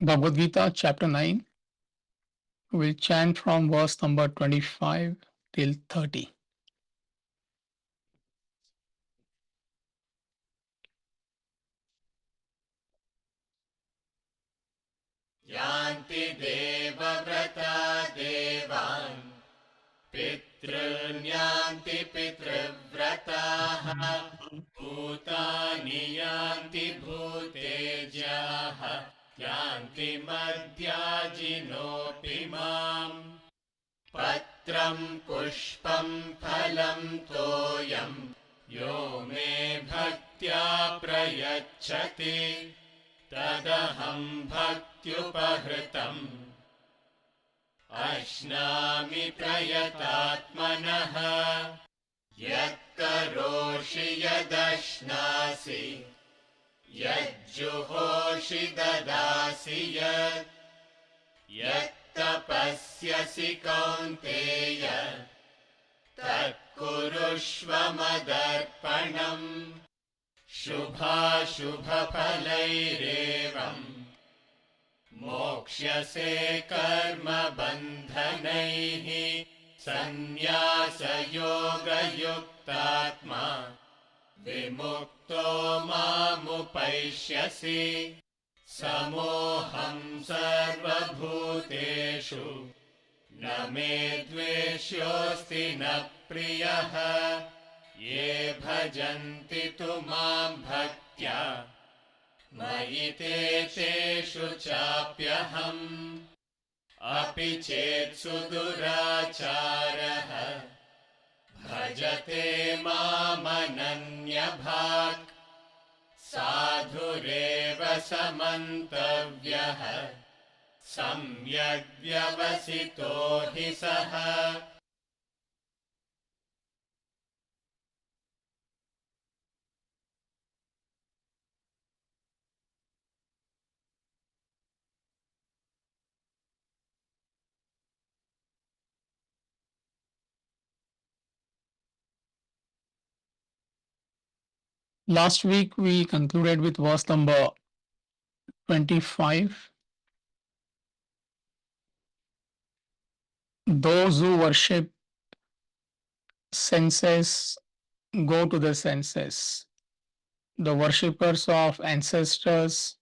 Bhagavad Gita, chapter 9. We'll chant from verse number 25 till 30. यान्ति देवव्रता देवान् पितॄन्यान्ति पितृव्रताः भूतानि यान्ति भूतेज्याः यान्ति मद्याजिनोऽपि माम् पत्रम् पुष्पम् फलम् तोयम् यो मे भक्त्या प्रयच्छति तदहम् भक्त्युपहृतम् अश्नामि प्रयतात्मनः यत्करोषि यदश्नासि यज्जुहोषि ददासि यत्तपस्यसि कौन्तेय तत्कुरुष्व मदर्पणम् शुभाशुभफलैरेवम् मोक्ष्यसे कर्मबन्धनैः सन्न्यासयोगयुक्तात्मा विमुक्तो मामुपैष्यसि समोऽहम् सर्वभूतेषु न मे द्वेष्योऽस्ति न प्रियः ये भजन्ति तु माम् भक्त्या मयि ते तेषु चाप्यहम् अपि चेत् सुदुराचारः भजते मामनन्यभाक् साधुरेव समन्तव्यः सम्यग्व्यवसितो हि सः Last week we concluded with verse number 25. Those who worship senses go to the senses. The worshippers of ancestors,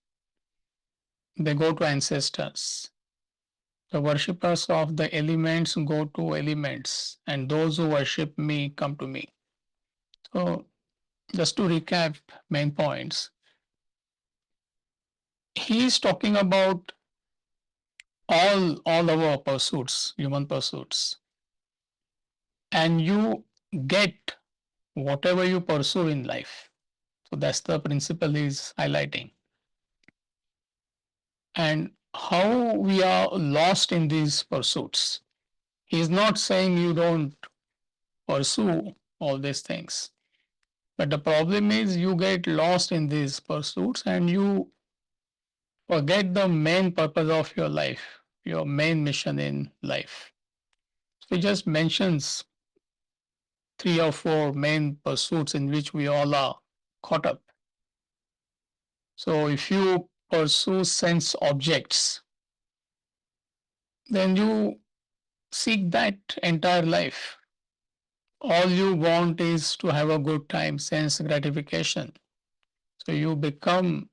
they go to ancestors. The worshippers of the elements go to elements, and those who worship me come to me. So, just to recap main points, he is talking about all our pursuits, human pursuits, and you get whatever you pursue in life. So that's the principle he's highlighting. And how we are lost in these pursuits. He's not saying you don't pursue all these things, but the problem is you get lost in these pursuits and you forget the main purpose of your life, your main mission in life. So he just mentions 3 or 4 main pursuits in which we all are caught up. So if you pursue sense objects, then you seek that entire life. All you want is to have a good time, sense gratification. So you become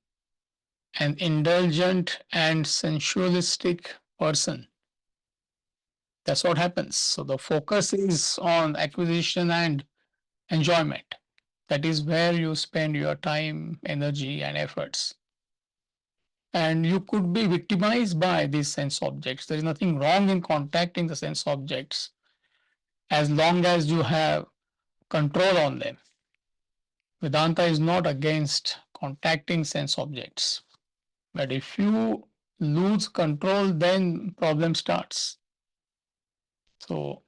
an indulgent and sensualistic person. That's what happens. So the focus is on acquisition and enjoyment. That is where you spend your time, energy, and efforts. And you could be victimized by these sense objects. There is nothing wrong in contacting the sense objects as long as you have control on them. Vedanta is not against contacting sense objects. But if you lose control, then problem starts. So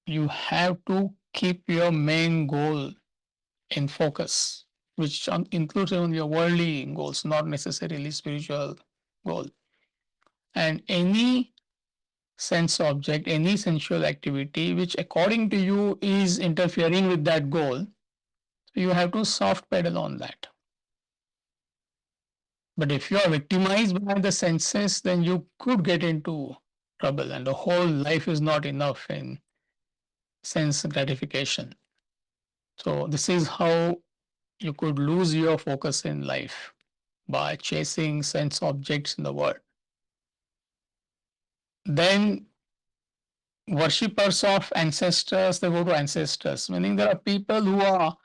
you have to keep your main goal in focus, which includes even your worldly goals, not necessarily spiritual goal. And any sense object, any sensual activity which according to you is interfering with that goal, you have to soft pedal on that. But if you are victimized by the senses, then you could get into trouble, and the whole life is not enough in sense gratification. So, this is how you could lose your focus in life by chasing sense objects in the world. Then, worshippers of ancestors, they go to ancestors, meaning there are people who are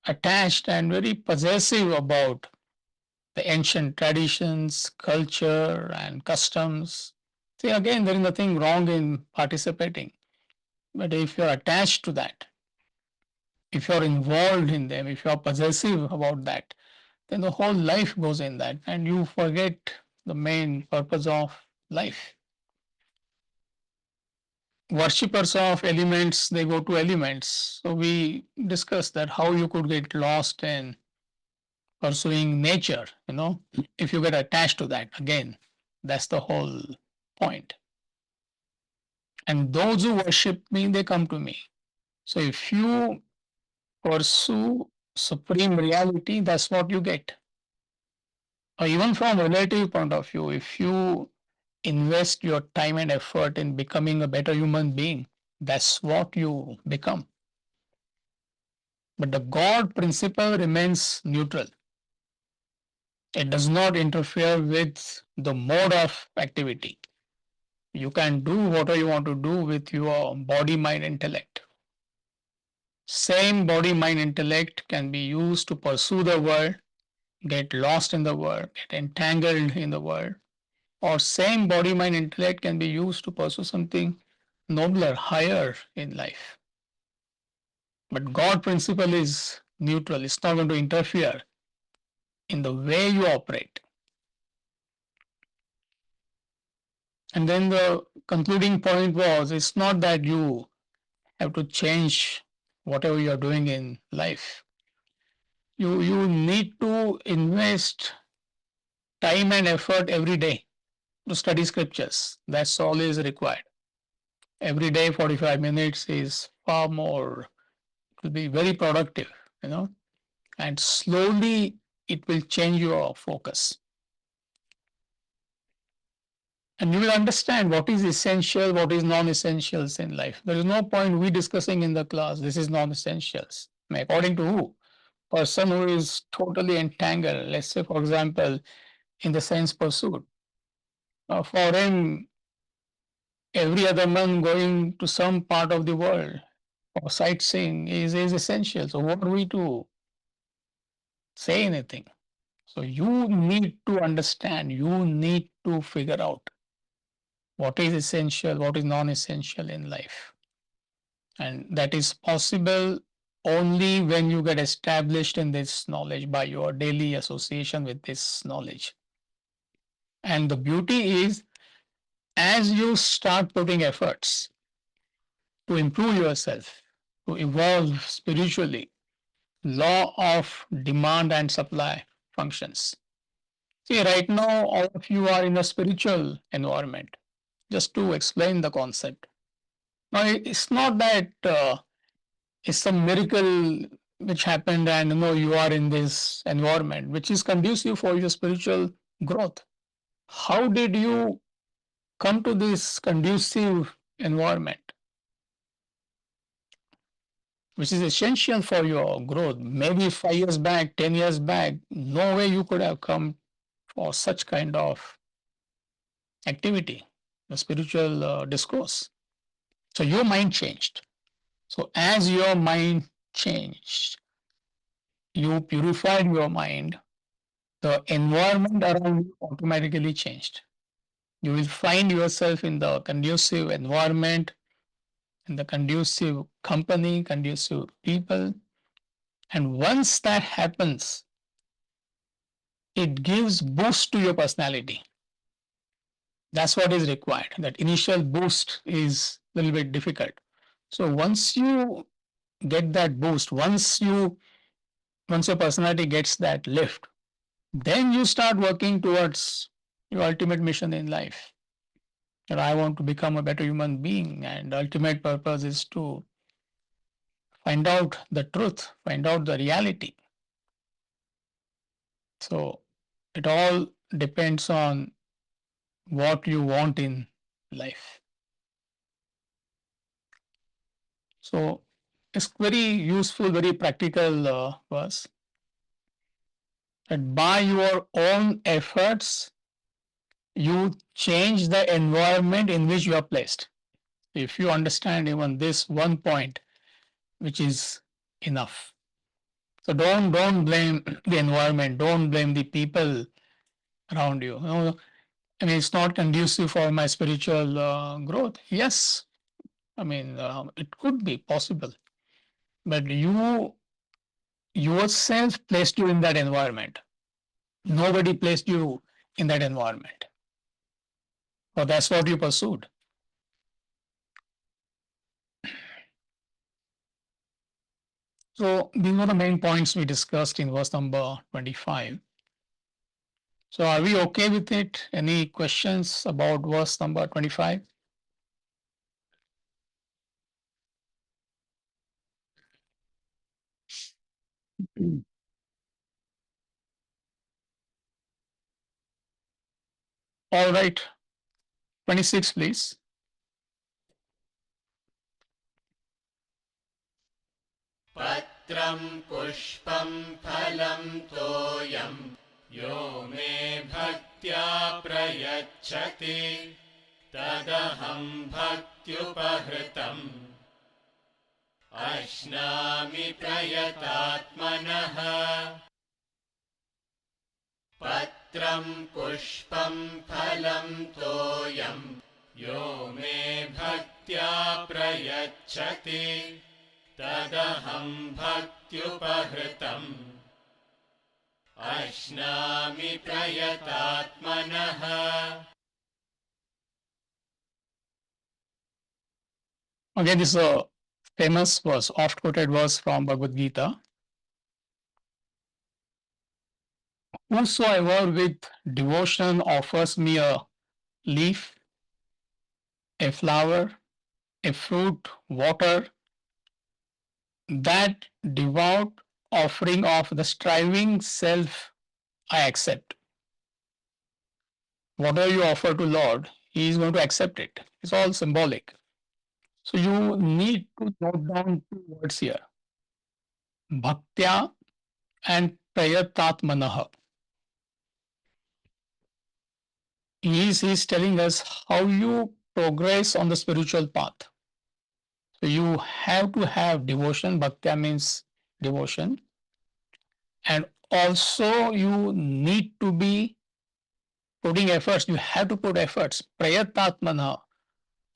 attached and very possessive about the ancient traditions, culture, and customs. See, again, there is nothing wrong in participating. But if you're attached to that, if you're involved in them, if you're possessive about that, then the whole life goes in that and you forget the main purpose of life. Worshippers of elements, they go to elements. So we discussed that how you could get lost in pursuing nature, if you get attached to that. Again, that's the whole point. And those who worship me, they come to me. So if you pursue supreme reality, that's what you get. Or even from relative point of view, if you invest your time and effort in becoming a better human being, that's what you become. But the God principle remains neutral. It does not interfere with the mode of activity. You can do whatever you want to do with your body, mind, intellect. Same body, mind, intellect can be used to pursue the world, get lost in the world, get entangled in the world, or same body, mind, intellect can be used to pursue something nobler, higher in life. But God principle is neutral. It's not going to interfere in the way you operate. And then the concluding point was it's not that you have to change whatever you are doing in life. You need to invest time and effort every day to study scriptures. That's all is required. Every day, 45 minutes is far more, it will be very productive, and slowly it will change your focus. And you will understand what is essential, what is non-essentials in life. There is no point we discussing in the class, this is non-essentials. According to who? Person who is totally entangled, let's say, for example, in the sense pursuit. For him, every other month going to some part of the world or sightseeing is essential. So what are we to say anything? So you need to understand, you need to figure out what is essential, what is non-essential in life. And that is possible only when you get established in this knowledge by your daily association with this knowledge. And the beauty is, as you start putting efforts to improve yourself, to evolve spiritually, law of demand and supply functions. See, right now, all of you are in a spiritual environment, just to explain the concept. Now, it's not that it's some miracle which happened and you are in this environment which is conducive for your spiritual growth. How did you come to this conducive environment, which is essential for your growth? Maybe 5 years back, 10 years back, no way you could have come for such kind of activity, the spiritual discourse. So your mind changed. So as your mind changed, you purified your mind, the environment around you automatically changed. You will find yourself in the conducive environment, in the conducive company, conducive people. And once that happens, it gives boost to your personality. That's what is required. That initial boost is a little bit difficult. So once you get that boost, once your personality gets that lift, then you start working towards your ultimate mission in life. That I want to become a better human being, and the ultimate purpose is to find out the truth, find out the reality. So It all depends on what you want in life. So it's very useful, very practical verse that by your own efforts, you change the environment in which you are placed. If you understand even this one point, which is enough. So don't blame the environment, don't blame the people around you. I mean, it's not conducive for my spiritual growth. Yes, I mean, it could be possible, but you yourself placed you in that environment. Nobody placed you in that environment. Or that's what you pursued. So these were the main points we discussed in verse number 25. So are we okay with it? Any questions about verse number 25? All right. 26, please. पत्रं पुष्पं फलं तोयं यो मे भक्त्या प्रयच्छति तदहं भक्त्युपहृतम् अश्नामि प्रयतात्मनः पत्रं पुष्पं फलं तोयं यो मे भक्त्या प्रयच्छति तदहं भक्त्युपहृतम् अश्नामि प्रयतात्मनः. Again, this is a famous verse, oft quoted verse from Bhagavad Gita. Whosoever with devotion offers me a leaf, a flower, a fruit, water, that devout offering of the striving self I accept. Whatever you offer to Lord, He is going to accept it. It's all symbolic. So you need to note down two words here: bhaktya and prayatatmanaha. He's telling us how you progress on the spiritual path. So you have to have devotion. Bhaktya means devotion. And also you need to be putting efforts. You have to put efforts. Prayatatmana,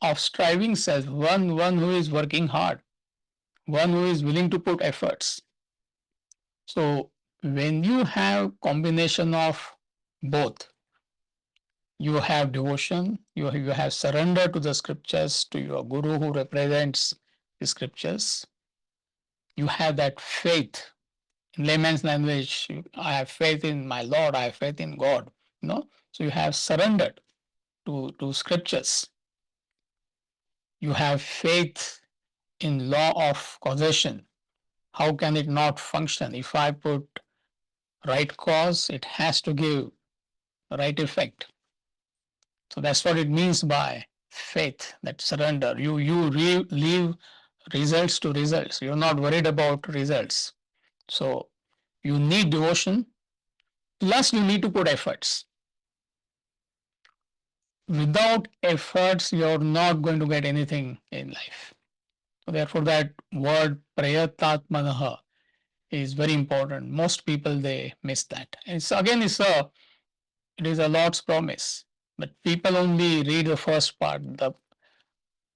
of striving self, one who is working hard, one who is willing to put efforts. So when you have combination of both, you have devotion, you have surrender to the scriptures, to your guru who represents the scriptures. You have that faith. In layman's language, I have faith in my Lord, I have faith in God. So you have surrendered to scriptures. You have faith in law of causation. How can it not function? If I put right cause, it has to give right effect. So that's what it means by faith, that surrender. You leave results to results. You're not worried about results. So you need devotion, plus you need to put efforts. Without efforts, you're not going to get anything in life. So therefore, that word prayatatmanaha is very important. Most people, they miss that. And it is a Lord's promise, but people only read the first part. The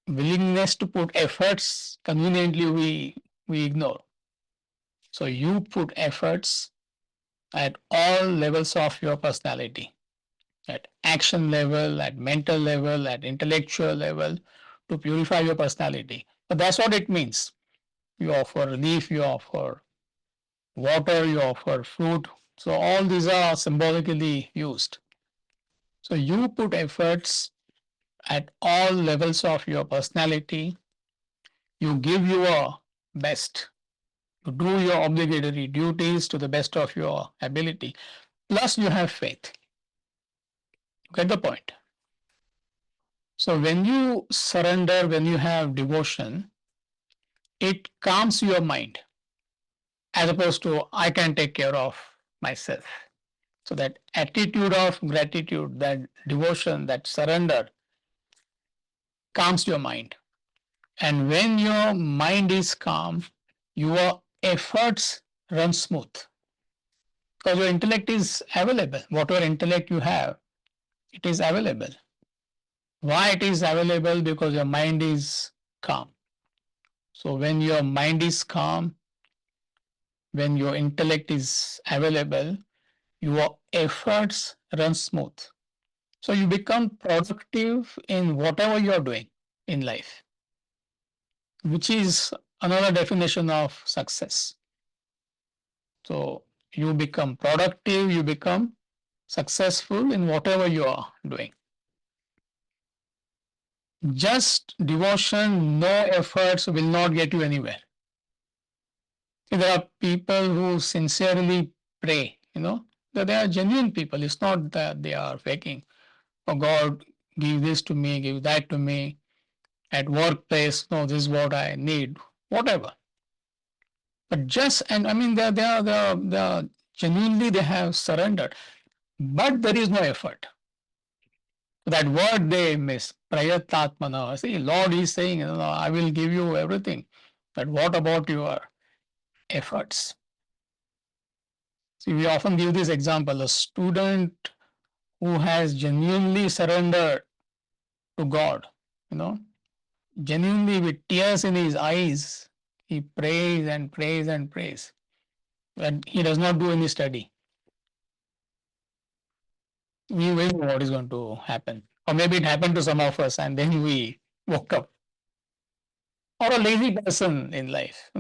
willingness to put efforts, conveniently we ignore. So you put efforts at all levels of your personality, at action level, at mental level, at intellectual level, to purify your personality. But that's what it means. You offer leaf, you offer water, you offer fruit. So all these are symbolically used. So you put efforts at all levels of your personality. You give your best. You do your obligatory duties to the best of your ability. plus you have faith. Get the point? So when you surrender, when you have devotion, it calms your mind as opposed to I can take care of myself. So that attitude of gratitude, that devotion, that surrender calms your mind. And when your mind is calm, your efforts run smooth because your intellect is available. Whatever intellect you have, it is available. Why it is available? Because your mind is calm. So when your mind is calm, when your intellect is available, your efforts run smooth. So you become productive in whatever you are doing in life, which is another definition of success. So you become productive, you become successful in whatever you are doing. Just devotion, no efforts will not get you anywhere. There are people who sincerely pray, that they are genuine people. It's not that they are faking. Oh God, give this to me, give that to me. At workplace, no, this is what I need, whatever. But just, and I mean, they are genuinely, they have surrendered, but there is no effort. That word they miss, prayatatmana. See, Lord is saying, I will give you everything. But what about your efforts? See, we often give this example. A student who has genuinely surrendered to God, you know, genuinely with tears in his eyes, he prays and prays and prays. But he does not do any study. We will know what is going to happen. Or maybe it happened to some of us and then we woke up. Or a lazy person in life,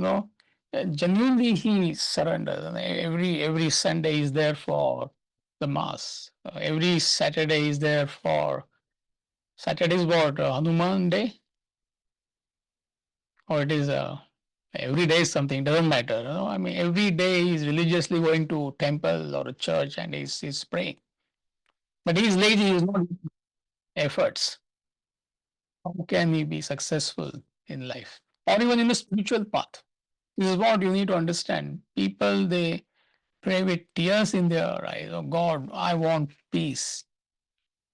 genuinely he surrenders. And every Sunday is there for the mass. Every Saturday is there for Saturday is what, Hanuman day, or it is every day is something, doesn't matter. I mean, every day he's religiously going to temple or a church and he's praying. But he's lazy, he's not efforts. How can he be successful in life or even in a spiritual path? This is what you need to understand. People, they pray with tears in their eyes. Oh God, I want peace.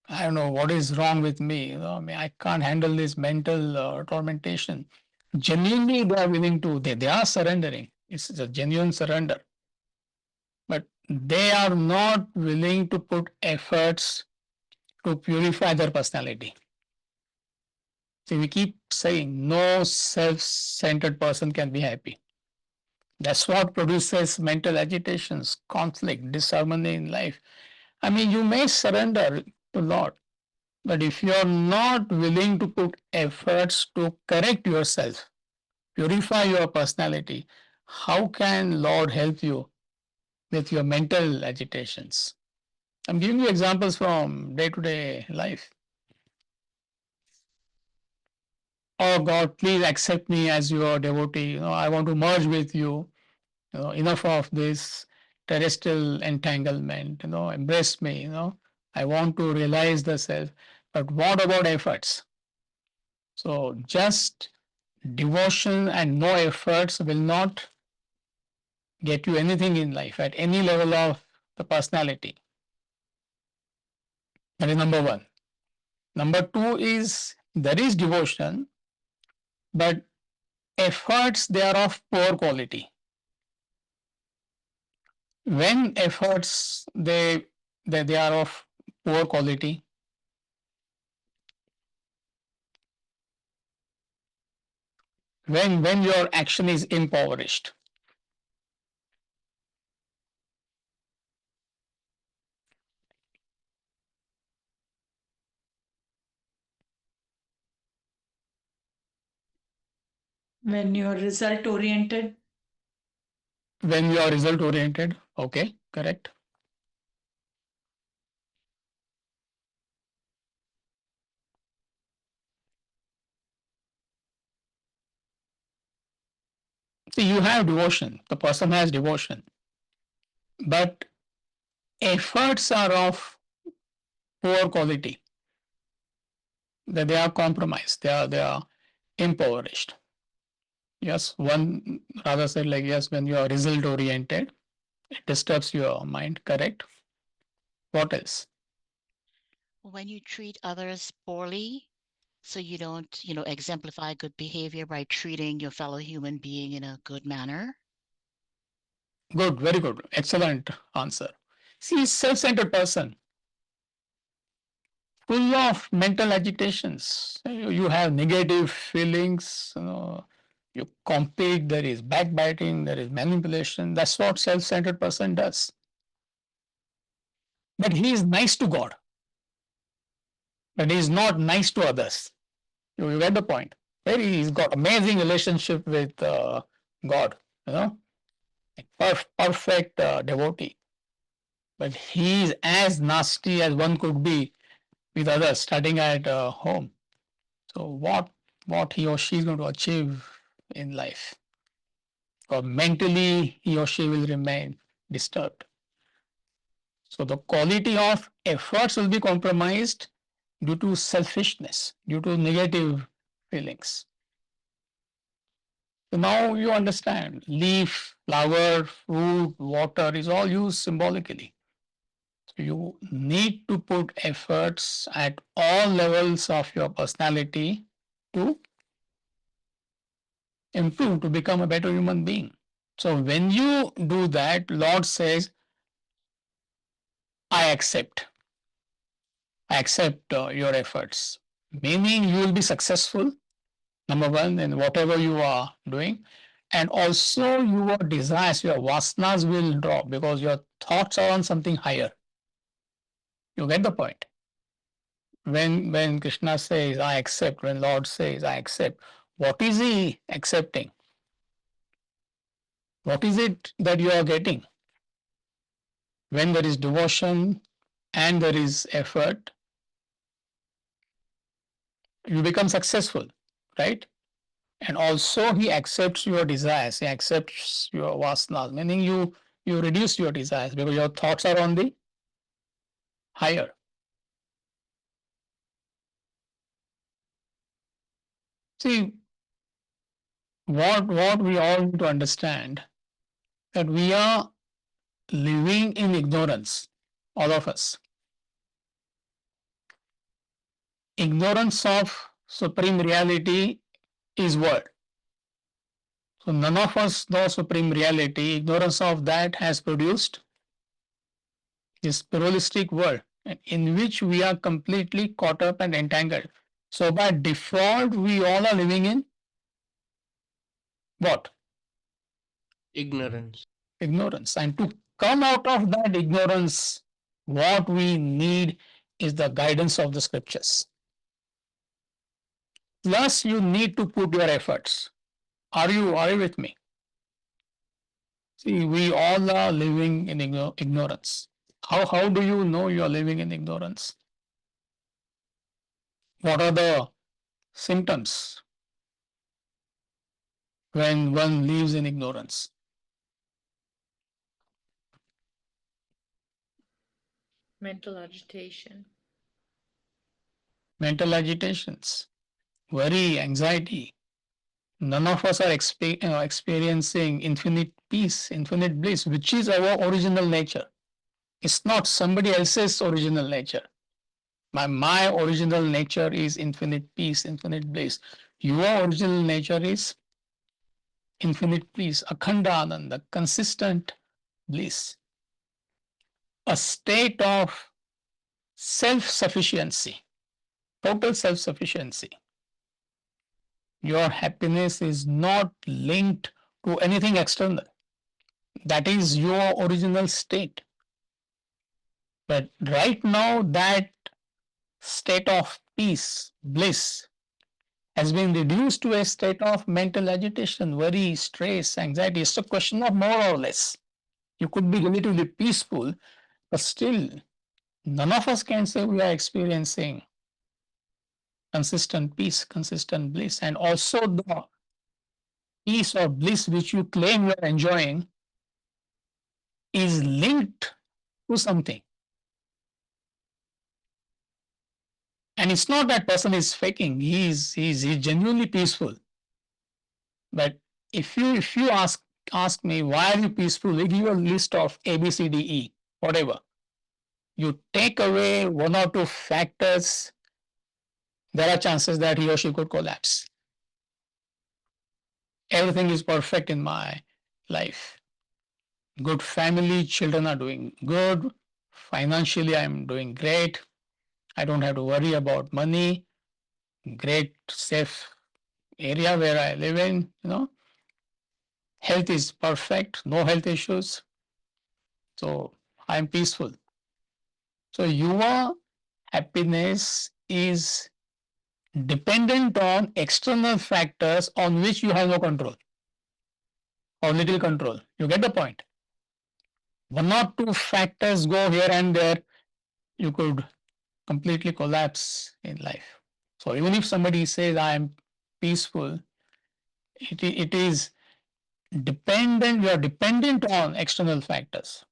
I don't know what is wrong with me. I mean, I can't handle this mental tormentation. Genuinely, they are willing to, they are surrendering. It's a genuine surrender. But they are not willing to put efforts to purify their personality. See, we keep saying no self centered person can be happy. That's what produces mental agitations, conflict, disharmony in life. I mean, you may surrender to Lord, but if you're not willing to put efforts to correct yourself, purify your personality, how can Lord help you with your mental agitations? I'm giving you examples from day-to-day life. Oh God, please accept me as your devotee. I want to merge with you. Enough of this terrestrial entanglement. Embrace me. I want to realize the self. But what about efforts? So just devotion and no efforts will not get you anything in life at any level of the personality. That is number one. Number two is there is devotion, but efforts they are of poor quality. When efforts they are of poor quality, when your action is impoverished. When you're result oriented. When you are result oriented, okay, correct. See, you have devotion, the person has devotion, but efforts are of poor quality, that they are compromised, they are impoverished. Yes, one rather said like, yes, when you are result oriented, it disturbs your mind, correct? What else? When you treat others poorly, so you don't, exemplify good behavior by treating your fellow human being in a good manner. Good, very good, excellent answer. See, self-centered person, full of mental agitations. You have negative feelings, you compete, there is backbiting, there is manipulation. That's what self-centered person does. But he is nice to God, but he is not nice to others. You get the point. He's got amazing relationship with God, you know, perfect devotee. But he is as nasty as one could be with others, starting at home. So what he or she is going to achieve in life? Or mentally he or she will remain disturbed. So the quality of efforts will be compromised due to selfishness, due to negative feelings. So now you understand leaf, flower, fruit, water is all used symbolically. So you need to put efforts at all levels of your personality to improve, to become a better human being. So when you do that, Lord says, I accept. I accept your efforts. Meaning you will be successful, number one, in whatever you are doing. And also your desires, your vasanas will drop because your thoughts are on something higher. You get the point? When Krishna says, I accept, when Lord says, I accept, what is he accepting? What is it that you are getting? When there is devotion and there is effort, you become successful, right? And also he accepts your desires, he accepts your vasanas, meaning you reduce your desires because your thoughts are on the higher. See, what we all need to understand, that we are living in ignorance, all of us. Ignorance of supreme reality is world. So none of us know supreme reality. Ignorance of that has produced this pluralistic world in which we are completely caught up and entangled. So by default, we all are living in what? Ignorance. Ignorance. And to come out of that ignorance, what we need is the guidance of the scriptures. Plus, you need to put your efforts. Are you with me? See, we all are living in ignorance. How do you know you are living in ignorance? What are the symptoms when one lives in ignorance? Mental agitation. Mental agitations, worry, anxiety. None of us are experiencing infinite peace, infinite bliss, which is our original nature. It's not somebody else's original nature. My original nature is infinite peace, infinite bliss. Your original nature is infinite bliss, akhanda ananda, consistent bliss, a state of self-sufficiency, total self-sufficiency. Your happiness is not linked to anything external. That is your original state. But right now, that state of peace, bliss, has been reduced to a state of mental agitation, worry, stress, anxiety. It's a question of more or less. You could be relatively peaceful, but still, none of us can say we are experiencing consistent peace, consistent bliss. And also, the peace or bliss which you claim you are enjoying is linked do something. And it's not that person is faking, he's genuinely peaceful. But if you ask me why are you peaceful, we give you a list of A, B, C, D, E, whatever. You take away one or two factors, there are chances that he or she could collapse. Everything is perfect in my life. Good family, children are doing good. Financially, I'm doing great. I don't have to worry about money. Great, safe area where I live in, Health is perfect, no health issues. So I'm peaceful. So your happiness is dependent on external factors on which you have no control or little control. You get the point? One or two factors go here and there, you could completely collapse in life. So even if somebody says I am peaceful, it is dependent, you are dependent on external factors.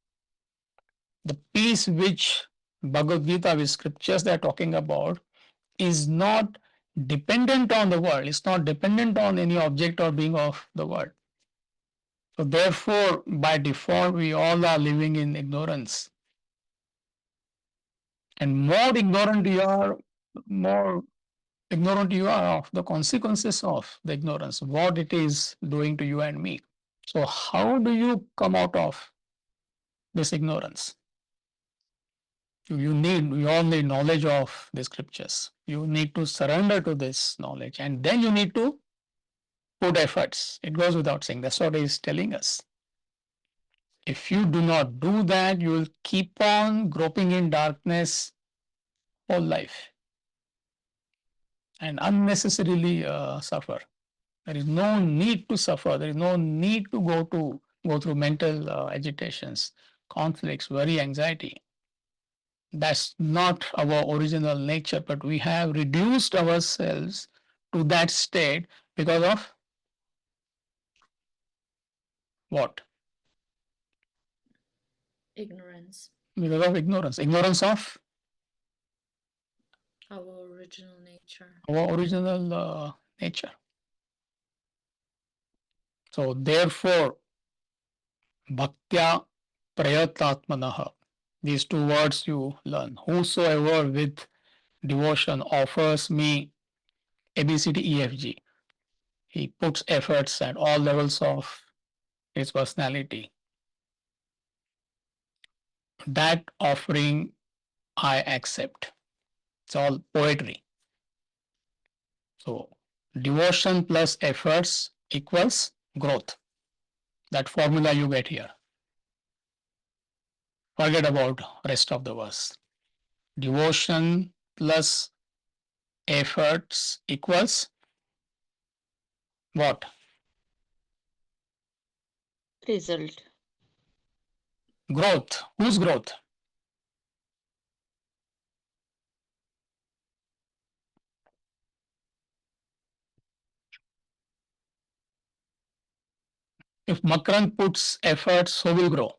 The peace which Bhagavad Gita, with scriptures they are talking about, is not dependent on the world, it's not dependent on any object or being of the world. So therefore, by default, we all are living in ignorance. And more ignorant you are of the consequences of the ignorance, what it is doing to you and me. So how do you come out of this ignorance? We all need knowledge of the scriptures. You need to surrender to this knowledge, and then you need to put efforts. It goes without saying. That's what he is telling us. If you do not do that, you will keep on groping in darkness whole life and unnecessarily suffer. There is no need to suffer. There is no need to go through mental agitations, conflicts, worry, anxiety. That's not our original nature, but we have reduced ourselves to that state because of what? Ignorance. Because of ignorance. Ignorance of Our original nature. our original nature. So therefore, bhaktya prayatatmanaha. These two words you learn. Whosoever with devotion offers me ABCDEFG, he puts efforts at all levels of his personality. That offering I accept. It's all poetry. So devotion plus efforts equals growth. That formula you get here. Forget about rest of the verse. Devotion plus efforts equals what? Result. Growth. Whose growth? If Makrand puts efforts, who will grow?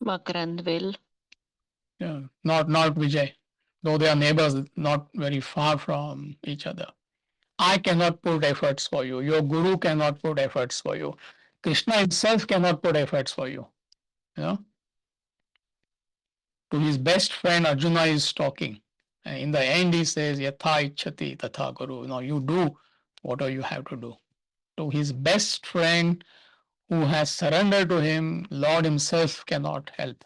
Makarand will. Yeah, not Vijay. Though they are neighbors, not very far from each other. I cannot put efforts for you. Your guru cannot put efforts for you. Krishna himself cannot put efforts for you. You know, to his best friend Arjuna is talking. And in the end, he says, Yatha ichhati tatha guru. Now you do whatever you have to do. To his best friend who has surrendered to him, Lord himself cannot help.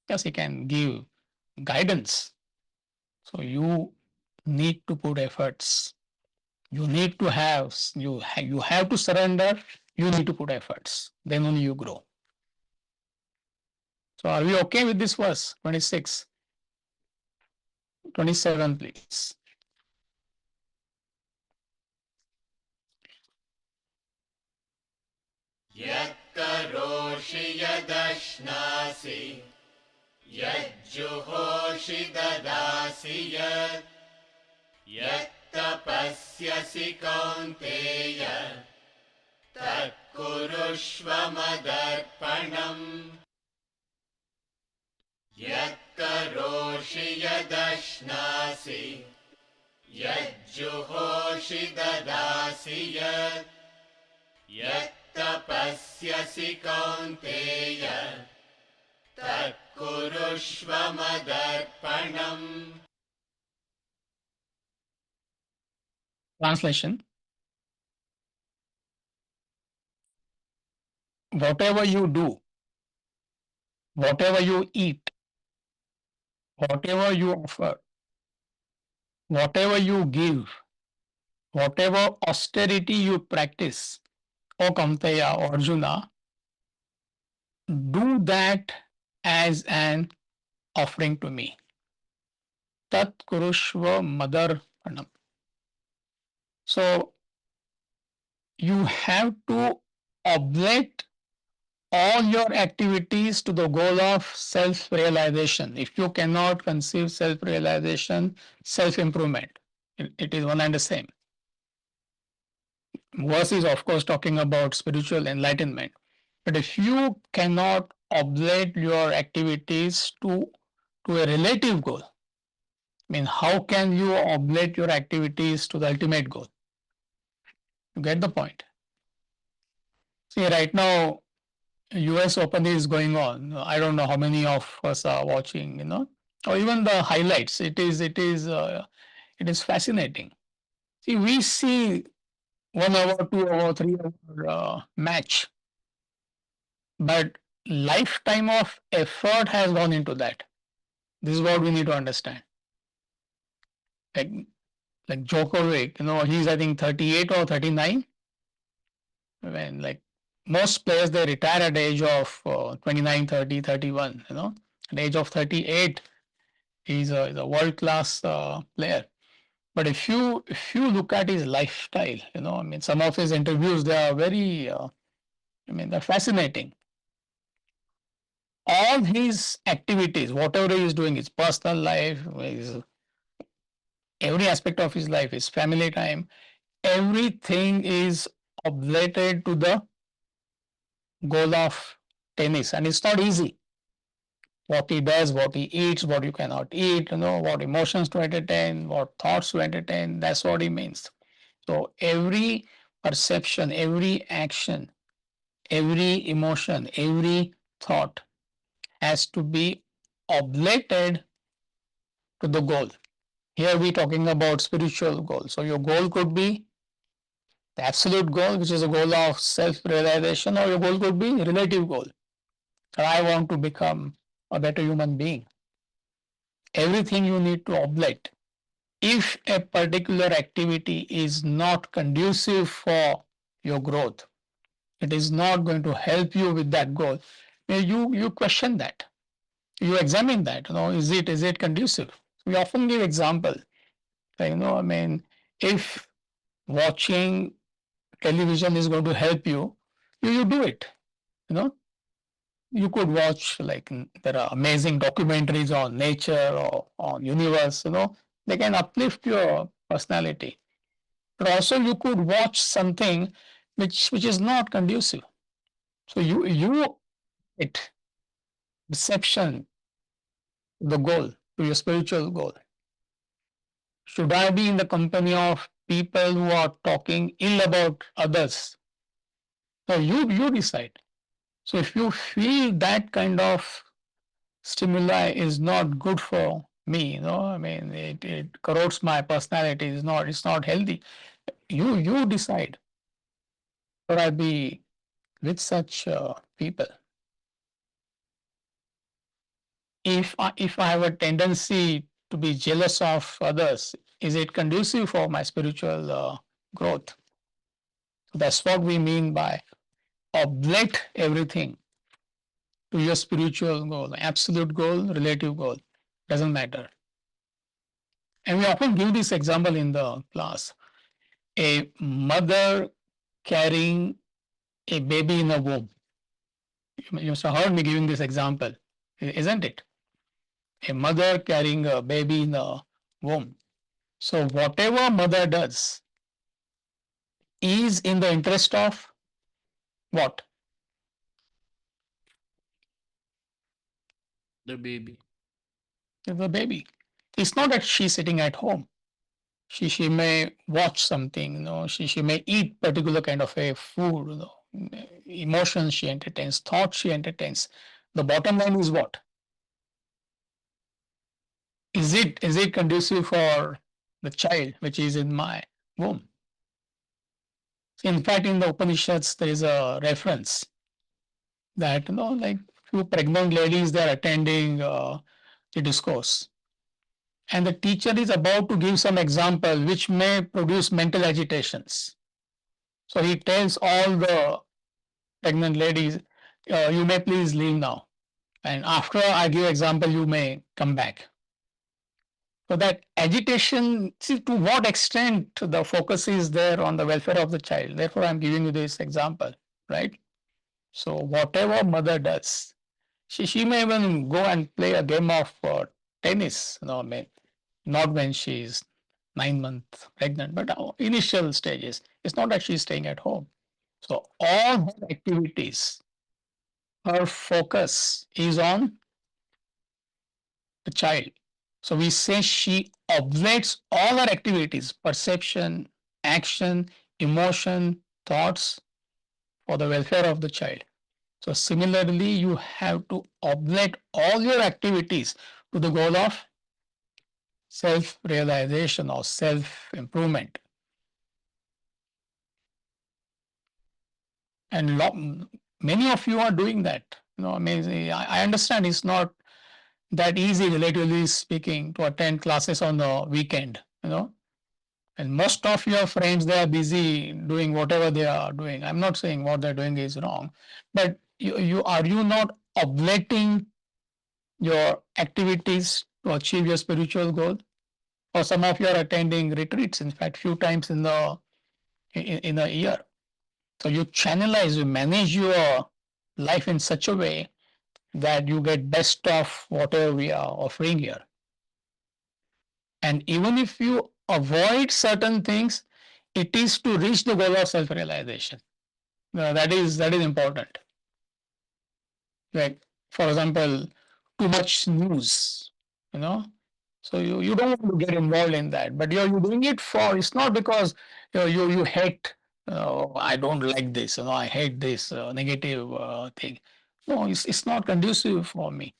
Yes, he can give guidance. So you need to put efforts. You need to have, you have to surrender. You need to put efforts. Then only you grow. So are we okay with this verse? 26. 27, please. यत्करोषि यदश्नासि यज्जुहोषि ददासि यत्तपस्यसि कौन्तेय तत्कुरुष्व मदर्पणम्. यत्करोषि यदश्नासि यज्जुहोषि ददासि यत्तपस्यसि कौन्तेय तत्कुरुष्व मदर्पणम्. Translation: whatever you do, whatever you eat, whatever you offer, whatever you give, whatever austerity you practice, O Kaunteya or Arjuna, do that as an offering to me. Tat kurushva madarpanam. So you have to oblate all your activities to the goal of self-realization. If you cannot conceive self-realization, self-improvement, it is one and the same. Verse is of course talking about spiritual enlightenment. But if you cannot oblate your activities to a relative goal, I mean, how can you oblate your activities to the ultimate goal? You get the point? See, right now, US Open is going on. I don't know how many of us are watching, or even the highlights. It is fascinating. See, we see 1 hour, 2 hour, 3 hour match, but lifetime of effort has gone into that. This is what we need to understand. Like, like Djokovic, he's I think 38 or 39. When like most players they retire at the age of 29, 30, 31. At the age of 38, he's a world class player. But if you look at his lifestyle, I mean, some of his interviews they are very, they're fascinating. All his activities, whatever he is doing, his personal life, every aspect of his life, his family time, everything is oblated to the goal of tennis, and it's not easy. What he does, what he eats, what you cannot eat, what emotions to entertain, what thoughts to entertain, that's what he means. So every perception, every action, every emotion, every thought has to be oblated to the goal. Here we're talking about spiritual goal. So your goal could be the absolute goal, which is a goal of self-realization, or your goal could be a relative goal. I want to become a better human being. Everything you need to oblate. If a particular activity is not conducive for your growth, it is not going to help you with that goal, you question that. You examine that. Is it conducive? We often give example. If watching television is going to help you, you do it. You know, you could watch there are amazing documentaries on nature or on universe. They can uplift your personality. But also you could watch something which is not conducive. So you it perception the goal to your spiritual goal. Should I be in the company of people who are talking ill about others? So you decide. So if you feel that kind of stimuli is not good for me, it corrodes my personality, it's not healthy. You decide. Should I be with such people? If I have a tendency to be jealous of others, is it conducive for my spiritual growth? So that's what we mean by oblate everything to your spiritual goal, absolute goal, relative goal, doesn't matter. And we often give this example in the class. A mother carrying a baby in a womb. You must have heard me giving this example, isn't it? A mother carrying a baby in a womb. So whatever mother does is in the interest of what? The baby. the baby. It's not that she's sitting at home. She may watch something, she may eat particular kind of a food, emotions she entertains, thoughts she entertains. The bottom line is what? Is it conducive for the child which is in my womb? In fact, in the Upanishads, there is a reference that like few pregnant ladies, they are attending the discourse, and the teacher is about to give some example which may produce mental agitations. So he tells all the pregnant ladies, you may please leave now, and after I give example, you may come back. So that agitation, see to what extent the focus is there on the welfare of the child. Therefore, I'm giving you this example, right? So whatever mother does, she may even go and play a game of tennis, not when she's 9 months pregnant, but initial stages. It's not that she's staying at home. So all her activities, her focus is on the child. So we say she oblates all her activities, perception, action, emotion, thoughts for the welfare of the child. So similarly, you have to oblate all your activities to the goal of self-realization or self-improvement. And many of you are doing that. I understand it's not that easy, relatively speaking, to attend classes on the weekend, And most of your friends, they are busy doing whatever they are doing. I'm not saying what they're doing is wrong, but you not oblating your activities to achieve your spiritual goal? Or some of you are attending retreats, in fact, few times in a year. So you channelize, you manage your life in such a way that you get best of whatever we are offering here. And even if you avoid certain things, it is to reach the goal of self-realization. That is important. Like, for example, too much news, So you don't want to get involved in that, but you're doing it for, it's not because you hate, I don't like this, I hate this negative thing. No, it's not conducive for me.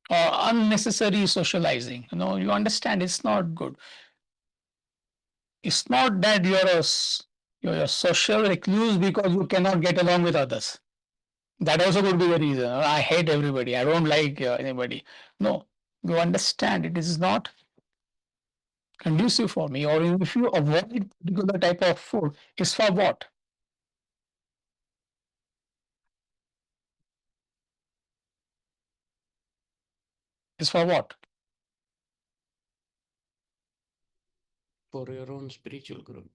Or unnecessary socializing, you understand it's not good. It's not that you're a social recluse because you cannot get along with others. That also could be the reason. I hate everybody. I don't like anybody. No, you understand it is not conducive for me. Or if you avoid particular type of food, it's for what? It's for what? For your own spiritual growth.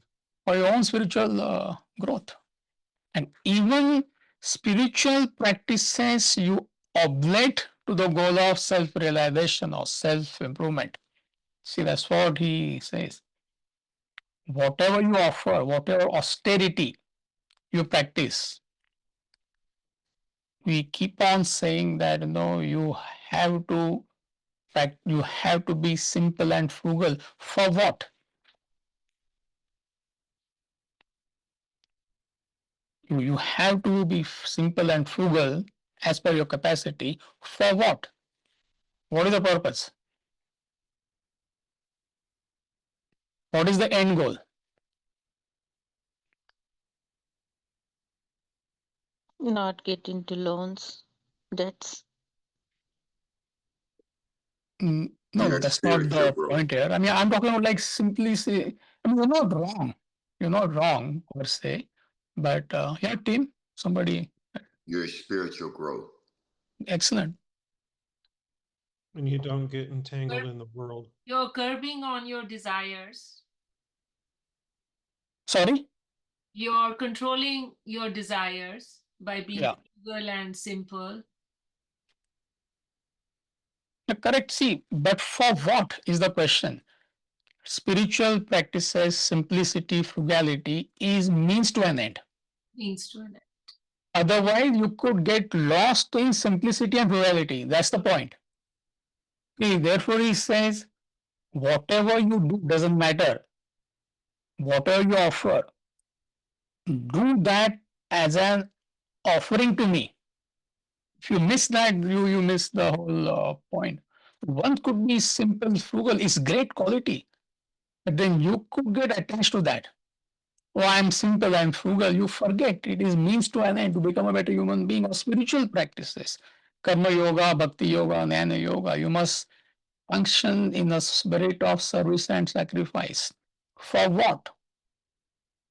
For your own spiritual growth. And even spiritual practices you oblate to the goal of self-realization or self-improvement. See, that's what he says. Whatever you offer, whatever austerity you practice, we keep on saying that have to you have to be simple and frugal. For what? You have to be simple and frugal as per your capacity. For what? What is the purpose? What is the end goal? Not get into loans, debts. No, that's not the point here. I mean, I'm talking about like simply say, you're not wrong. You're not wrong per se, but yeah, team, somebody. Your spiritual growth. Excellent. And you don't get entangled in the world. You're curbing on your desires. Sorry? You're controlling your desires by being frugal and simple. Correct. See, but for what is the question? Spiritual practices, simplicity, frugality is means to an end. Means to an end. Otherwise, you could get lost in simplicity and frugality. That's the point. Therefore, he says, whatever you do doesn't matter. Whatever you offer, do that as an offering to me. If you miss that, you miss the whole point. One could be simple, frugal, is great quality, but then you could get attached to that. Oh, I'm simple, I'm frugal. You forget it is means to an end to become a better human being or spiritual practices. Karma yoga, bhakti yoga, jnana yoga. You must function in a spirit of service and sacrifice. For what?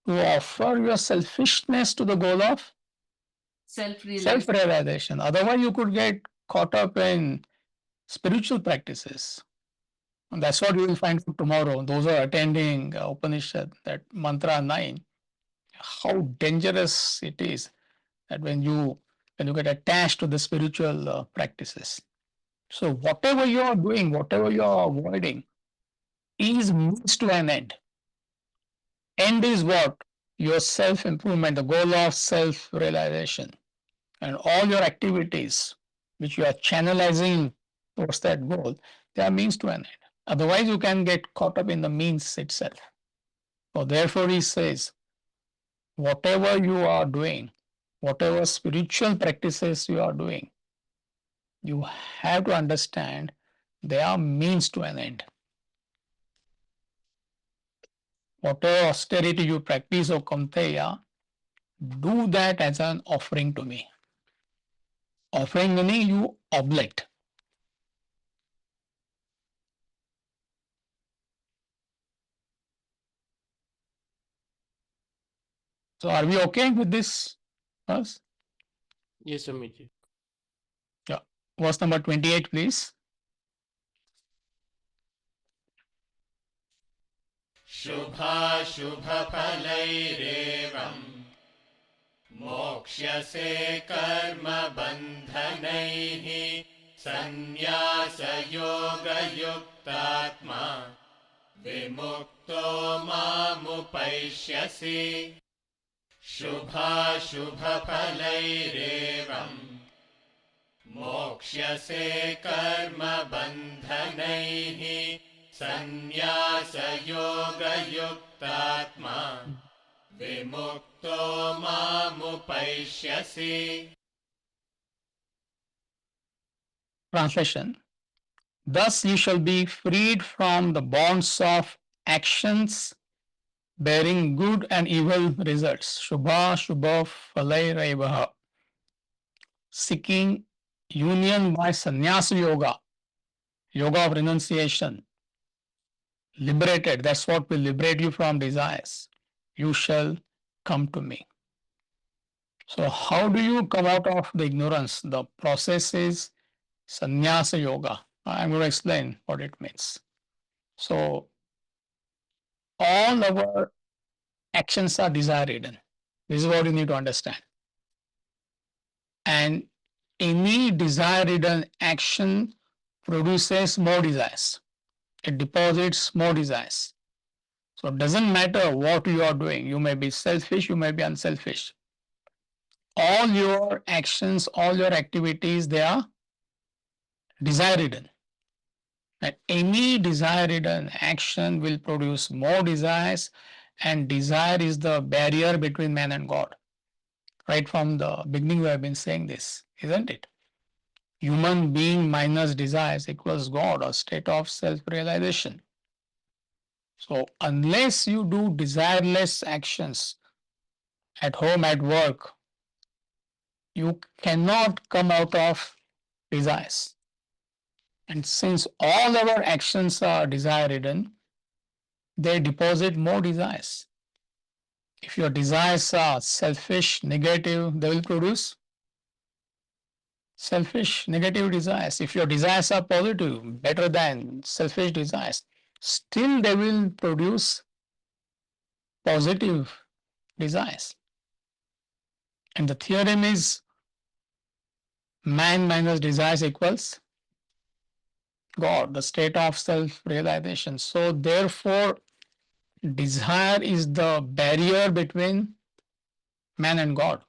To offer your selfishness to the goal of Self-realization. self-realization. Otherwise, you could get caught up in spiritual practices. And that's what you will find tomorrow. Those who are attending Upanishad, that mantra 9, how dangerous it is that when you get attached to the spiritual practices. So whatever you are doing, whatever you are avoiding, is means to an end. End is what? Your self-improvement, the goal of self-realization. And all your activities which you are channelizing towards that goal, they are means to an end. Otherwise, you can get caught up in the means itself. So therefore, he says, whatever you are doing, whatever spiritual practices you are doing, you have to understand they are means to an end. Whatever austerity you practice, O Kaunteya, do that as an offering to me. Offering meaning you oblate. So are we okay with this verse? Yes, Swamiji. Yeah. Verse number 28, please. शुभाशुभफलैरेवम् मोक्ष्यसे कर्मबन्धनैः सन्न्यासयोगयुक्तात्मा विमुक्तो मामुपैष्यसि शुभाशुभफलैरेवम् मोक्ष्यसे कर्मबन्धनैः सन्न्यासयोगयुक्तात्मा विमुक्तो मामुपैष्यसि. Translation. Thus you shall be freed from the bonds of actions bearing good and evil results. Shubha Shubha Falai Raivaha. Seeking union by sannyasa yoga, yoga of renunciation. Liberated, that's what will liberate you from desires. You shall come to me. So how do you come out of the ignorance? The process is sannyasa yoga. I'm going to explain what it means. So all our actions are desire ridden. This is what you need to understand. And any desire ridden action produces more desires. It deposits more desires. So it doesn't matter what you are doing. You may be selfish, you may be unselfish. All your actions, all your activities, they are desire ridden. And any desire ridden action will produce more desires, and desire is the barrier between man and God. Right from the beginning we have been saying this, isn't it? Human being minus desires equals God, or state of self-realization. So unless you do desireless actions at home, at work, you cannot come out of desires. And since all our actions are desire-ridden, they deposit more desires. If your desires are selfish, negative, they will produce selfish, negative desires. If your desires are positive, better than selfish desires, still they will produce positive desires. And the theorem is man minus desires equals God, the state of self-realization. So therefore, desire is the barrier between man and God.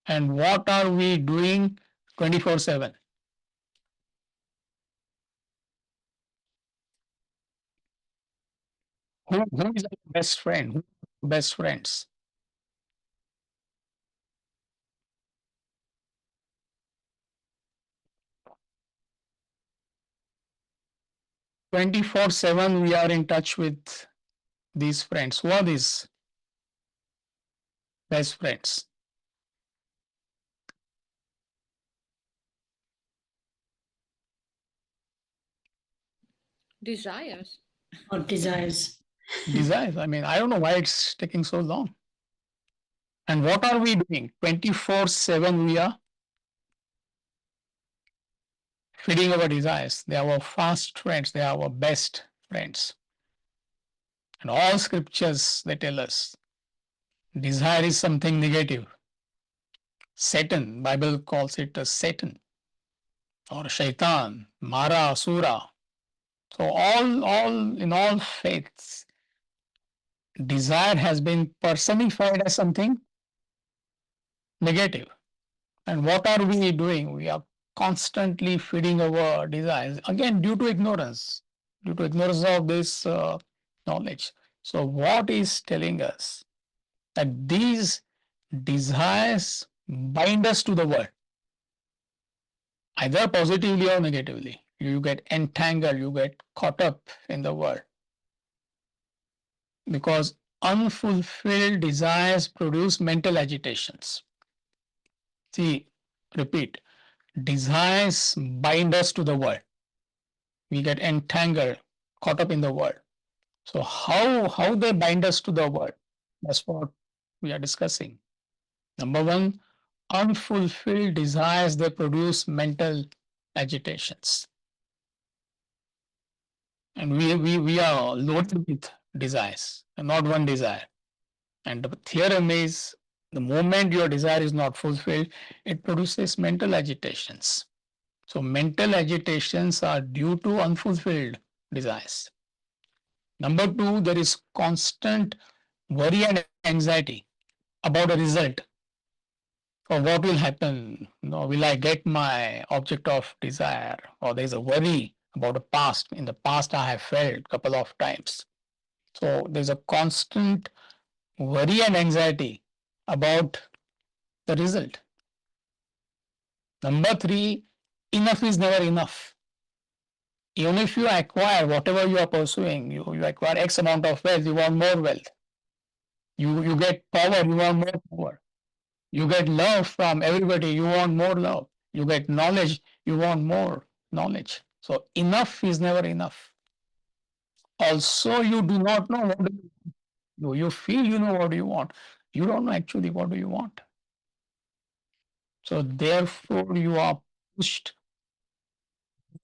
And what are we doing 24/7? Who is our best friend? Who are best friends? "24/7 we are in touch with these friends. Who are these best friends? Desires. Or desires. Desires. I mean, I don't know why it's taking so long. And what are we doing? 24/7 we are feeding our desires. They are our fast friends. They are our best friends. And all scriptures, they tell us desire is something negative. Satan, Bible calls it as Satan or Shaitan, Mara, Asura. So in all faiths, desire has been personified as something negative. And what are we doing? We are constantly feeding our desires, again, due to ignorance of this knowledge. So what is telling us? That these desires bind us to the world, either positively or negatively. You get entangled, you get caught up in the world. Because unfulfilled desires produce mental agitations. See, repeat, desires bind us to the world. We get entangled, caught up in the world. So how they bind us to the world? That's what we are discussing. Number one, unfulfilled desires, they produce mental agitations. And we are loaded with desires, and not one desire. And the theorem is the moment your desire is not fulfilled, it produces mental agitations. So mental agitations are due to unfulfilled desires. Number two, there is constant worry and anxiety about a result. Or what will happen? Will I get my object of desire? Or there is a worry about the past. In the past, I have failed a couple of times. So there's a constant worry and anxiety about the result. Number three, enough is never enough. Even if you acquire whatever you are pursuing, you acquire X amount of wealth, you want more wealth. You get power, you want more power. You get love from everybody, you want more love. You get knowledge, you want more knowledge. So enough is never enough. Also, you do not know what do you do. You feel you know what you want. You don't know actually what do you want. So therefore, you are pushed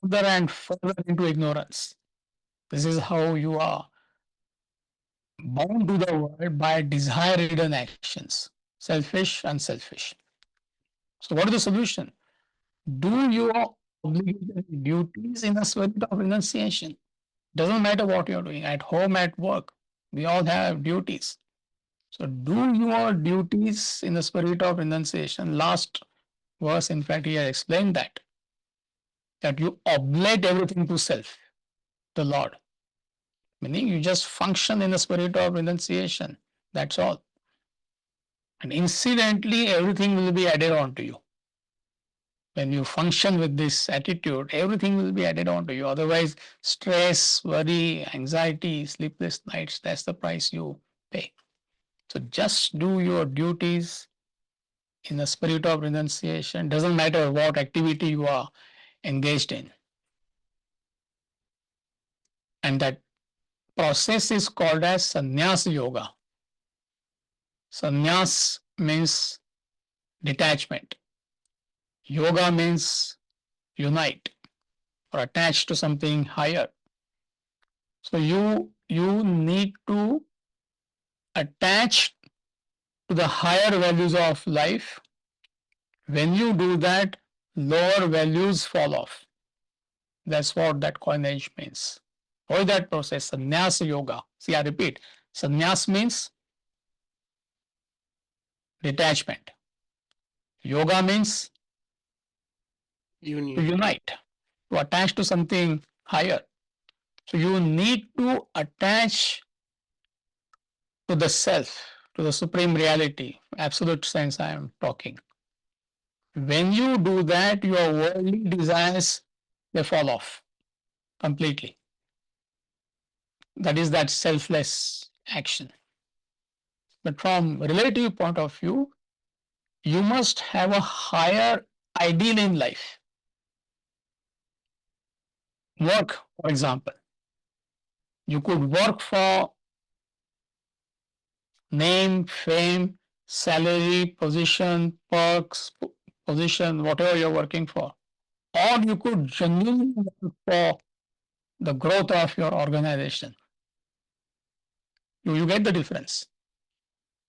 further and further into ignorance. This is how you are bound to the world by desire-ridden actions, selfish, unselfish. So what is the solution? Do your obligatory duties in a spirit of renunciation. Doesn't matter what you're doing, at home, at work. We all have duties. So do your duties in the spirit of renunciation. Last verse, in fact, he has explained that you oblate everything to self, the Lord. Meaning you just function in the spirit of renunciation. That's all. And incidentally, everything will be added on to you. When you function with this attitude, everything will be added on to you. Otherwise, stress, worry, anxiety, sleepless nights, that's the price you pay. So just do your duties in the spirit of renunciation. Doesn't matter what activity you are engaged in. And that process is called as sannyas yoga. Sannyas means detachment. Yoga means unite or attach to something higher. So you need to attach to the higher values of life. When you do that, lower values fall off. That's what that coinage means. What is that process? Sannyas yoga. See, I repeat. Sannyas means detachment. Yoga means to unite, to attach to something higher. So you need to attach to the self, to the supreme reality, absolute sense I am talking. When you do that, your worldly desires, they fall off completely. That is that selfless action. But from relative point of view, you must have a higher ideal in life. Work, for example. You could work for name, fame, salary, position, perks, position, whatever you're working for. Or you could genuinely work for the growth of your organization. You get the difference.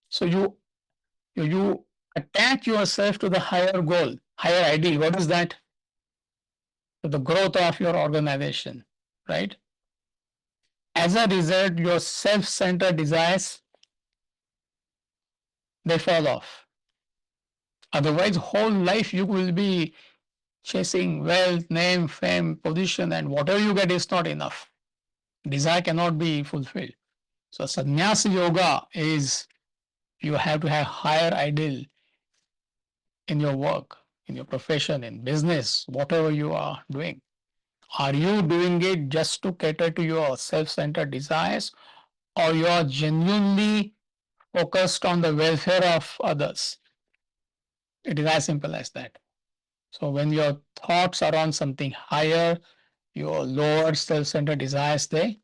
So you attach yourself to the higher goal, higher ideal. What is that? To the growth of your organization, right? As a result, your self-centered desires, they fall off. Otherwise, whole life you will be chasing wealth, name, fame, position, and whatever you get is not enough. Desire cannot be fulfilled. So sannyasa yoga is you have to have higher ideal in your work, in your profession, in business, whatever you are doing. Are you doing it just to cater to your self-centered desires, or you are genuinely focused on the welfare of others? It is as simple as that. So when your thoughts are on something higher, your lower self-centered desires, they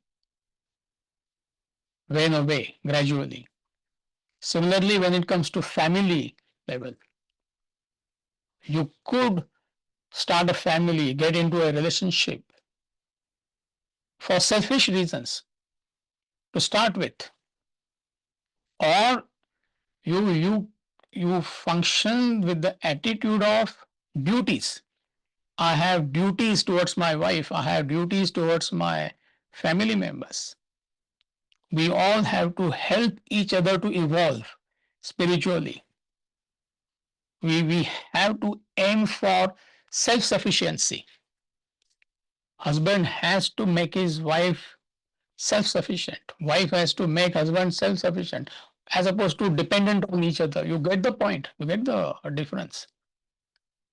wane away gradually. Similarly, when it comes to family level, you could start a family, get into a relationship for selfish reasons to start with, or you function with the attitude of duties. I have duties towards my wife, I have duties towards my family members. We all have to help each other to evolve spiritually. We have to aim for self-sufficiency. Husband has to make his wife self-sufficient. Wife has to make husband self-sufficient, as opposed to dependent on each other. You get the point. You get the difference.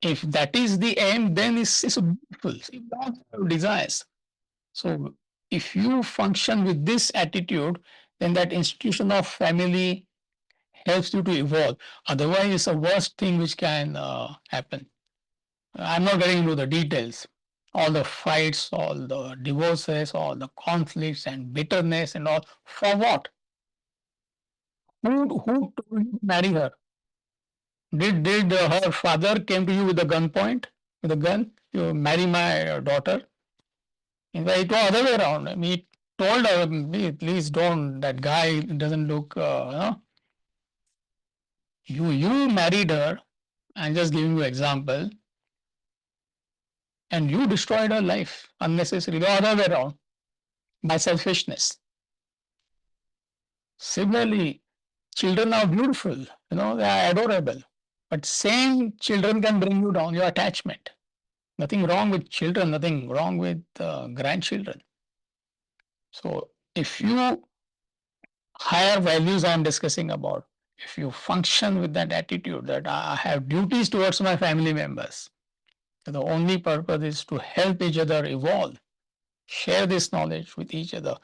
If that is the aim, then it's beautiful. You don't have desires. So if you function with this attitude, then that institution of family helps you to evolve. Otherwise, it's the worst thing which can happen. I'm not getting into the details. All the fights, all the divorces, all the conflicts and bitterness and all. For what? Who told you to marry her? Did her father came to you with a gunpoint, with a gun? You marry my daughter? In fact, it was other way around. I mean, he told her, please don't. That guy doesn't look. You married her. I'm just giving you example, and you destroyed her life unnecessarily. The other way around, by selfishness. Similarly, children are beautiful. They are adorable. But same children can bring you down. Your attachment. Nothing wrong with children. Nothing wrong with grandchildren. So if you higher values I'm discussing about, if you function with that attitude that I have duties towards my family members, the only purpose is to help each other evolve, share this knowledge with each other,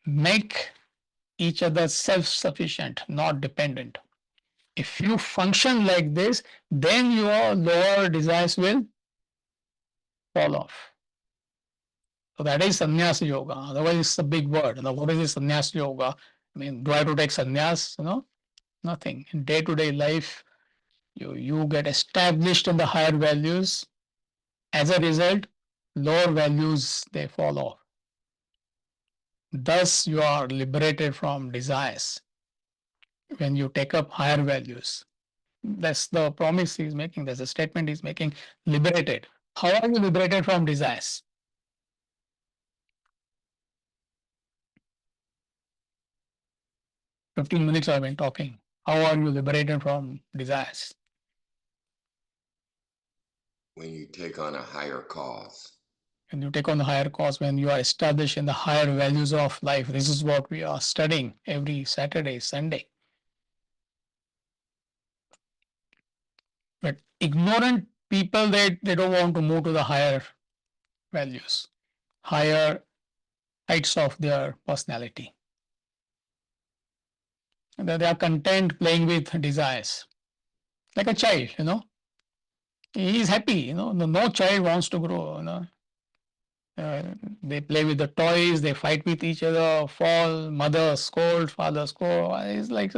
make each other self-sufficient, not dependent. If you function like this, then your lower desires will fall off. So that is sannyasa yoga. Otherwise, it's a big word. Now, what is sannyasa yoga? I mean, do I have to take sannyas? Nothing. In day-to-day life, you get established in the higher values. As a result, lower values, they fall off. Thus, you are liberated from desires when you take up higher values. That's the promise he's making. That's the statement he's making. Liberated. How are you liberated from desires? "15 minutes I've been talking. How are you liberated from desires?" When you take on a higher cause. When you take on the higher cause, when you are established in the higher values of life, this is what we are studying every Saturday, Sunday. But ignorant people, they don't want to move to the higher values, higher heights of their personality. And they are content playing with desires. Like a child, he is happy, no child wants to grow. They play with the toys, they fight with each other, fall, mother scold, father scold. It's like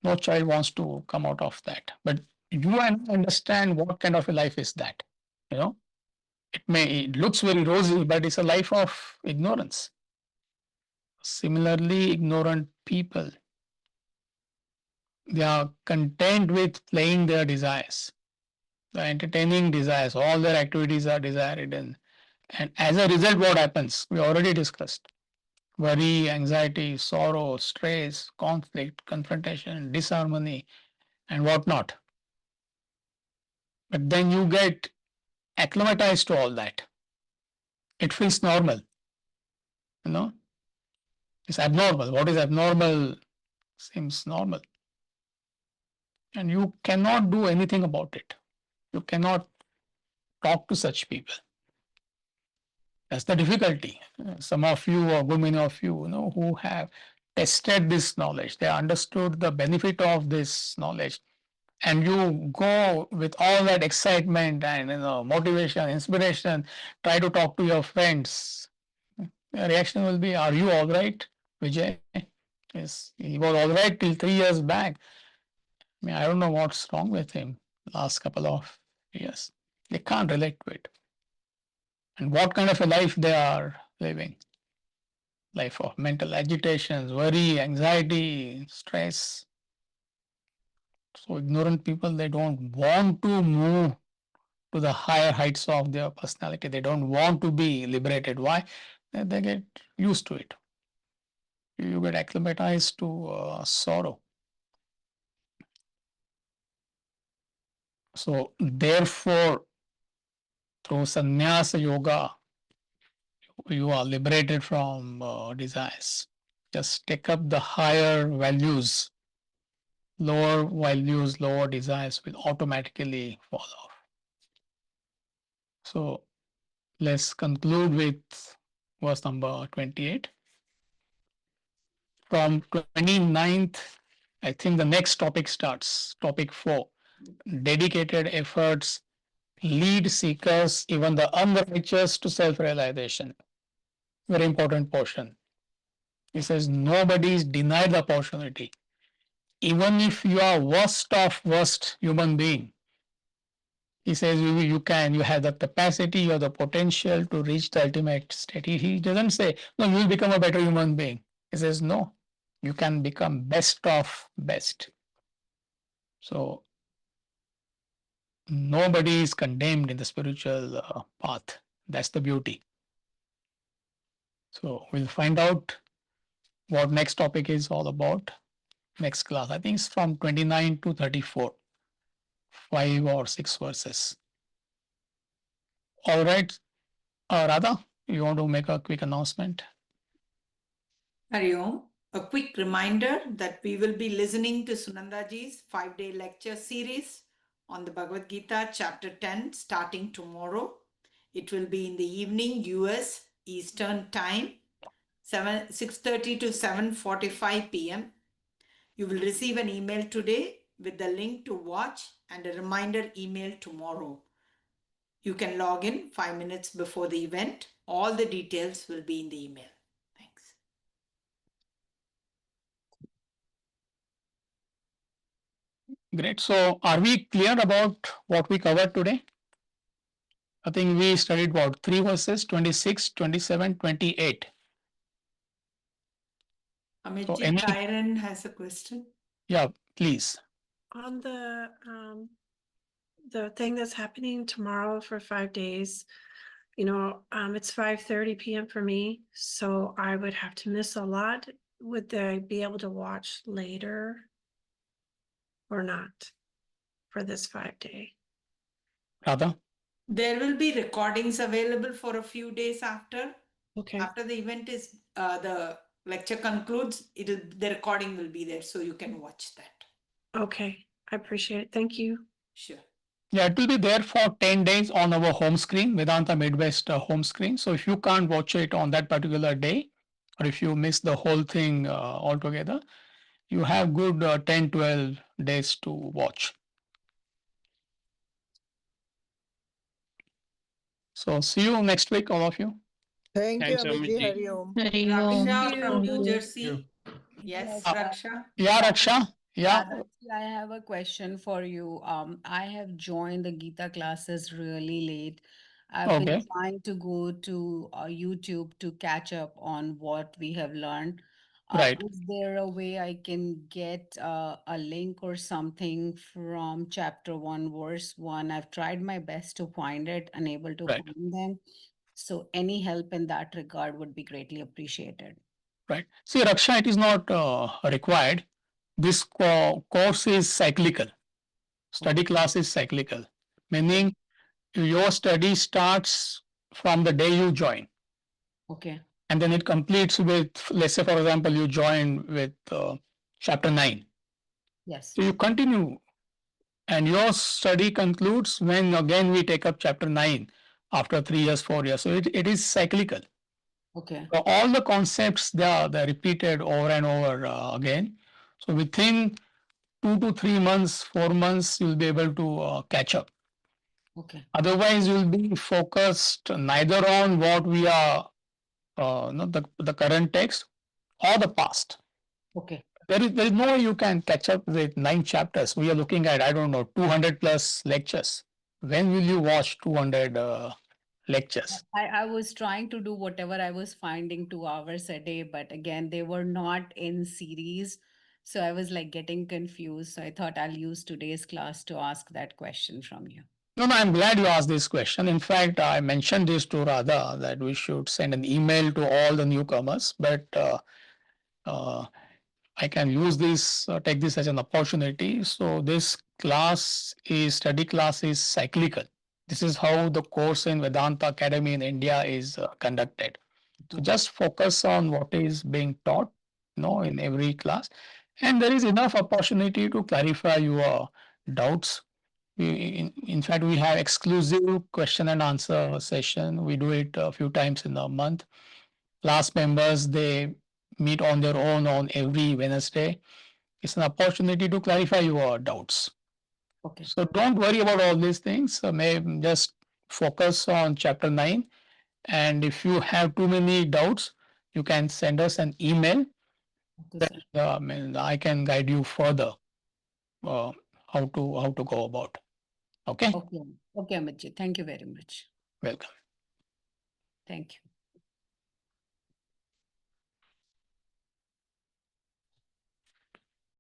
no child wants to come out of that. But you understand what kind of a life is that. It looks very rosy, but it's a life of ignorance. Similarly, ignorant people, they are content with playing their desires, the entertaining desires, all their activities are desired and as a result, what happens? We already discussed. Worry, anxiety, sorrow, stress, conflict, confrontation, disharmony, and whatnot. But then you get acclimatized to all that. It feels normal. It's abnormal. What is abnormal seems normal. And you cannot do anything about it. You cannot talk to such people. That's the difficulty. Some of you or many of you, who have tested this knowledge, they understood the benefit of this knowledge, and you go with all that excitement and motivation, inspiration, try to talk to your friends. The reaction will be, "Are you all right, Vijay?" Yes, he was all right till 3 years back. I don't know what's wrong with him last couple of years. They can't relate to it. And what kind of a life they are living? Life of mental agitations, worry, anxiety, stress. So ignorant people, they don't want to move to the higher heights of their personality. They don't want to be liberated. Why? They get used to it. You get acclimatized to sorrow. So therefore, through sannyasa yoga, you are liberated from desires. Just take up the higher values. Lower values, lower desires will automatically fall off. So let's conclude with verse number 28. From 29th, I think the next topic starts, topic 4. Dedicated efforts lead seekers, even the unrighteous, to self-realization. Very important portion. He says nobody is denied the opportunity. Even if you are worst of worst human being, he says you have the capacity, you have the potential to reach the ultimate state. He doesn't say, no, you will become a better human being. He says, no, you can become best of best. So nobody is condemned in the spiritual path. That's the beauty. So we'll find out what next topic is all about next class. I think it's from 29 to 34, 5 or 6 verses. All right, Radha, you want to make a quick announcement? Hari Om. A quick reminder that we will be listening to Sunandaji's 5-day lecture series on the Bhagavad Gita, chapter 10, starting tomorrow. It will be in the evening, US Eastern Time, 6:30 to 7:45 p.m. You will receive an email today with the link to watch and a reminder email tomorrow. You can log in 5 minutes before the event. All the details will be in the email. Thanks. Great. So are we clear about what we covered today? I think we studied about 3 verses, 26, 27, 28. Amitji Tyron has a question. Yeah, please. On the thing that's happening tomorrow for 5 days, it's 5:30 p.m. for me, so I would have to miss a lot. Would they be able to watch later or not for this 5 day? Radha? There will be recordings available for a few days after. Okay. After the event is the lecture concludes, the recording will be there, so you can watch that. Okay. I appreciate it. Thank you. Sure. Yeah, it will be there for 10 days on our home screen, Vedanta Midwest home screen. So if you can't watch it on that particular day, or if you miss the whole thing altogether, you have good 10, 12 days to watch. So see you next week, all of you. Thank you, Thanks, Amitji. Amitji. Hari Om. Hari Om. Raksha from Thank New you. Jersey. Yes, Uh, Raksha. Yeah, Raksha. Yeah. Dadaji, I have a question for you. I have joined the Gita classes really late. I've been Okay. trying to go to YouTube to catch up on what we have learned. Right. Is there a way I can get a link or something from chapter 1, verse 1? I've tried my best to find it, unable to Right. find them. So any help in that regard would be greatly appreciated. Right. See, Raksha, it is not required. This course is cyclical. Study class is cyclical, meaning your study starts from the day you join. Okay. And then it completes with, let's say, for example, you join with chapter 9. Yes. So you continue, and your study concludes when again we take up chapter 9 after 3 years, 4 years. So it is cyclical. Okay. So all the concepts, they're repeated over and over again. So within 2 to 3 months, 4 months, you'll be able to catch up. Okay. Otherwise, you'll be focused neither on what we are, the current text or the past. Okay. There is no way you can catch up with 9 chapters. We are looking at, I don't know, 200 plus lectures. When will you watch 200 lectures? I was trying to do whatever I was finding 2 hours a day, but again, they were not in series. So I was like getting confused. So I thought I'll use today's class to ask that question from you. No, I'm glad you asked this question. In fact, I mentioned this to Radha that we should send an email to all the newcomers, but I can use this, take this as an opportunity. So this study class is cyclical. This is how the course in Vedanta Academy in India is conducted. So just focus on what is being taught, in every class. And there is enough opportunity to clarify your doubts. In fact, we have exclusive question and answer session. We do it a few times in a month. Class members, they meet on their own on every Wednesday. It's an opportunity to clarify your doubts. Okay. So don't worry about all these things. Just focus on chapter 9. And if you have too many doubts, you can send us an email. Okay, sir. I can guide you further how to go about. Okay. Okay. Okay, Amitji. Thank you very much. Welcome. Thank you.